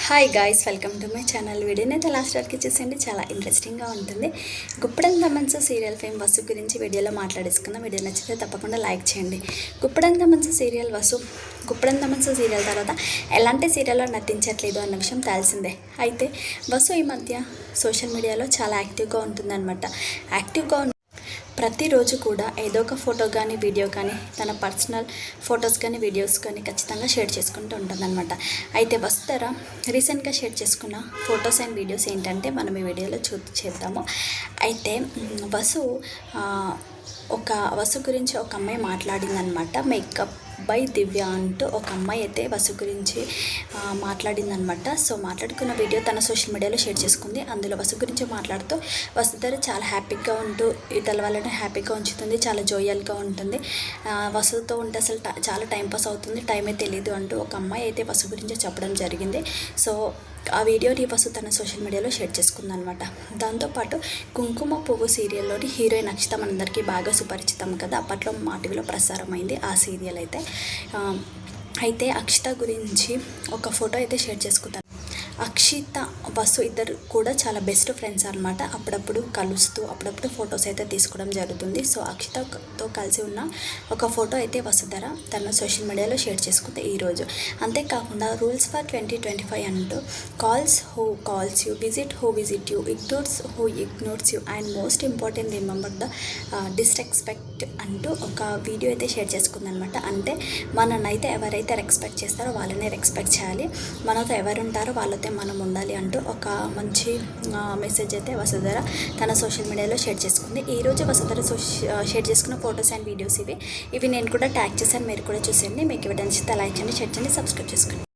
Hi guys, welcome to my channel. వీడియోని అయితే last వరకు చూసేయండి, చాలా ఇంట్రెస్టింగ్గా ఉంటుంది. గుప్పడంత మనసు సీరియల్ ఫేమ్ వసు గురించి వీడియోలో మాట్లాడేసుకుందాం. వీడియో నచ్చితే తప్పకుండా లైక్ చేయండి. గుప్పడంత మనసు సీరియల్ వసు గుప్పడంత మనసు సీరియల్ తర్వాత ఎలాంటి సీరియల్లో నటించట్లేదు అన్న విషయం తెలిసిందే. అయితే వసు ఈ మధ్య సోషల్ మీడియాలో చాలా యాక్టివ్గా ఉంటుందన్నమాట. యాక్టివ్గా ప్రతిరోజు కూడా ఏదో ఒక ఫోటో కానీ వీడియో కానీ తన పర్సనల్ ఫొటోస్ కానీ వీడియోస్ కానీ ఖచ్చితంగా షేర్ చేసుకుంటూ ఉంటుందన్నమాట. అయితే వస్తారా రీసెంట్గా షేర్ చేసుకున్న ఫొటోస్ అండ్ వీడియోస్ ఏంటంటే మనం ఈ వీడియోలో చేద్దాము. అయితే వసు గురించి ఒక అమ్మాయి మాట్లాడిందనమాట. మేకప్ బై దివ్య అంటూ ఒక అమ్మాయి అయితే వసు గురించి మాట్లాడిందనమాట. సో మాట్లాడుకున్న వీడియో తన సోషల్ మీడియాలో షేర్ చేసుకుంది. అందులో వసు గురించి మాట్లాడుతూ వసుధర చాలా హ్యాపీగా ఉంటూ ఇతల వాళ్ళని హ్యాపీగా ఉంచుతుంది, చాలా జోయల్గా ఉంటుంది, వసుతో ఉంటే అసలు చాలా టైంపాస్ అవుతుంది, టైమే తెలియదు అంటూ ఒక అమ్మాయి అయితే వసు గురించి చెప్పడం జరిగింది. సో ఆ వీడియోని వసు తన సోషల్ మీడియాలో షేర్ చేసుకుందనమాట. దాంతోపాటు కుంకుమ పువ్వు సీరియల్లోని హీరోయిన్ అక్షిత మనందరికీ బాగా సుపరిచితం కదా, అప్పట్లో మా టీవీలో ప్రసారమైంది ఆ సీరియల్ అయితే అక్షిత గురించి ఒక ఫోటో అయితే షేర్ చేసుకుంటాను. అక్షిత వసు ఇద్దరు కూడా చాలా బెస్ట్ ఫ్రెండ్స్ అనమాట. అప్పుడప్పుడు కలుస్తూ అప్పుడప్పుడు ఫొటోస్ అయితే తీసుకోవడం జరుగుతుంది. సో అక్షితతో కలిసి ఉన్న ఒక ఫోటో అయితే వసుధర తన సోషల్ మీడియాలో షేర్ చేసుకుంది ఈరోజు. అంతేకాకుండా రూల్స్ ఫర్ 2025 అంటూ calls who calls you, visit who visit you, ignores who ignores you and most important remember the disrespect అంటూ ఒక వీడియో అయితే షేర్ చేసుకుందనమాట. అంటే మననైతే ఎవరైతే రెస్పెక్ట్ చేస్తారో వాళ్ళనే రెస్పెక్ట్ చేయాలి, మనతో ఎవరుంటారో వాళ్ళతో మనం ఉండాలి అంటూ ఒక మంచి మెసేజ్ అయితే వసుధర తన సోషల్ మీడియాలో షేర్ చేసుకుంది. ఈరోజు వసుధర షేర్ చేసుకున్న ఫొటోస్ అండ్ వీడియోస్ ఇవి నేను కూడా ట్యాగ్ చేశాను, మీరు కూడా చూసేయండి. మీకు ఇవి నచ్చితే లైక్ చేయండి, షేర్ చేయండి, సబ్స్క్రైబ్ చేసుకోండి.